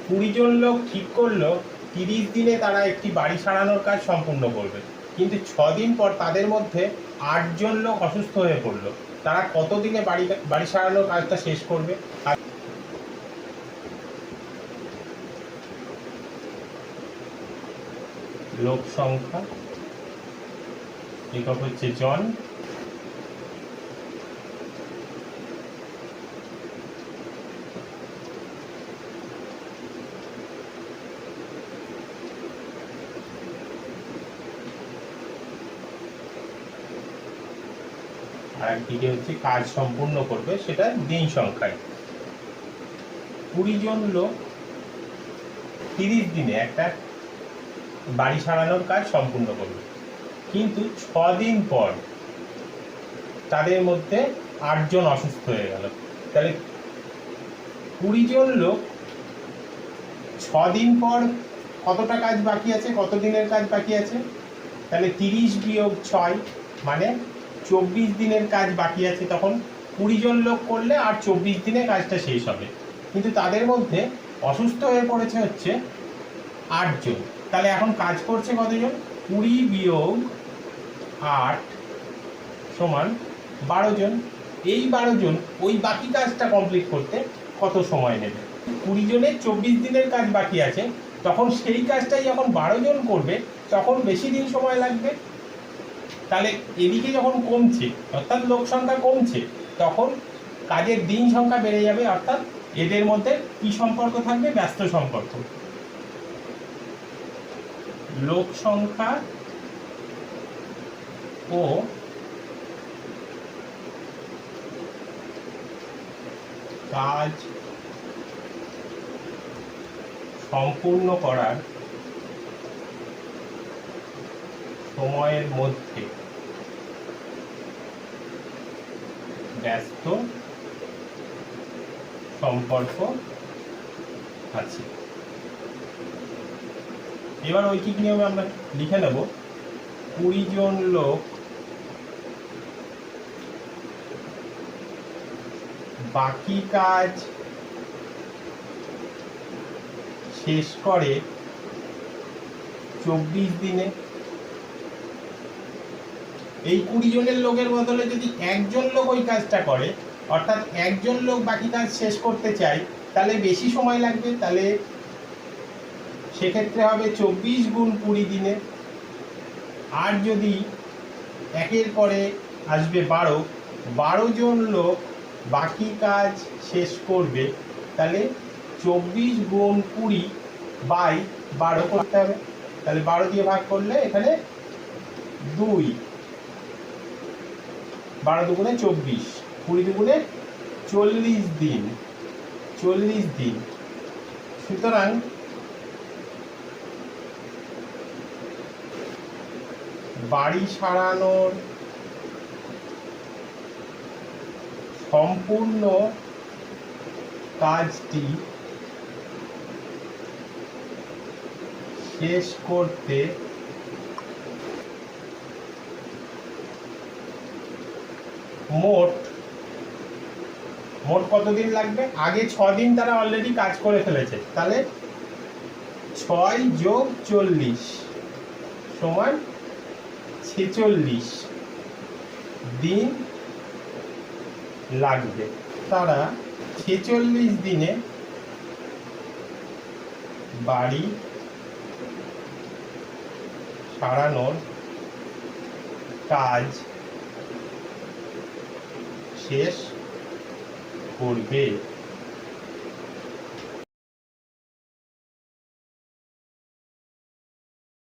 20 জন লোক ঠিক করলো 30 দিনে তারা একটি বাড়ি সারানোর কাজ সম্পূর্ণ করবে, কিন্তু 6 দিন পর তাদের মধ্যে 8 জন লোক অসুস্থ হয়ে পড়লো। তারা কত দিনে বাড়ি সারানোর কাজটা শেষ করবে? আর লোক সংখ্যা একক হচ্ছে জন, আর একদিকে হচ্ছে কাজ সম্পূর্ণ করবে, সেটা দিন সংখ্যায়। 20 জন লোক 30 দিনে একটা বাড়ি সারানোর কাজ সম্পূর্ণ করবে, কিন্তু 6 দিন পর তাদের মধ্যে 8 জন অসুস্থ হয়ে গেল। তাহলে 20 জন লোক 6 দিন পর কতটা কাজ বাকি আছে, কত দিনের কাজ বাকি আছে? তাহলে 30 বিয়োগ 6 মানে 24 দিনের কাজ বাকি আছে। তখন 20 জন লোক করলে আর 24 দিনে কাজটা শেষ হবে, কিন্তু তাদের মধ্যে অসুস্থ হয়ে পড়েছে হচ্ছে 8 জন। তাহলে এখন কাজ করছে কতজন? 20 বিয়োগ 8 সমান 12 জন। এই 12 জন ওই বাকি কাজটা কমপ্লিট করতে কত সময় নেবে? 20 জনের 24 দিনের কাজ বাকি আছে, তখন সেই কাজটাই যখন 12 জন করবে তখন বেশি দিন সময় লাগবে। তাহলে এদিকে যখন কমছে, অর্থাৎ লোক সংখ্যা কমছে, তখন কাজের দিন সংখ্যা বেড়ে যাবে, অর্থাৎ এদের মধ্যে কি সম্পর্ক থাকবে? ব্যস্ত সম্পর্ক। লোক সংখ্যা ও কাজ সম্পূর্ণ করার সময়ের মধ্যে ব্যস্ত সম্পর্ক আছে। এবার ঐকিক নিয়মে আমরা লিখে নেব 20 জন লোক বাকি কাজ শেষ করে 24 দিনে। এই 20 জনের লোকের বদলে যদি একজন লোক ওই কাজটা করে, অর্থাৎ একজন লোক বাকি কাজ শেষ করতে চায়, তাহলে বেশি সময় লাগবে। তাহলে সেক্ষেত্রে হবে 24 গুণ 20 দিনে। আর যদি একের পরে আসবে 12 জন লোক বাকি কাজ শেষ করবে, তাহলে 24 গুণ 20 বাই 12 করতে হবে। তাহলে 12 দিয়ে ভাগ করলে এখানে 2, 12 দুগুণে 24, 20 দুগুণে 40 দিন। 40 দিন। সুতরাং বাড়ি সারানোর সম্পূর্ণ কাজটি শেষ করতে মোট কতদিন লাগবে? আগে 6 দিন তারা অলরেডি কাজ করে ফেলেছে, তাহলে 6 যোগ 40 সমান 46 দিন লাগবে। তারা 46 দিনে বাড়ি সারানোর কাজ শেষ করবে।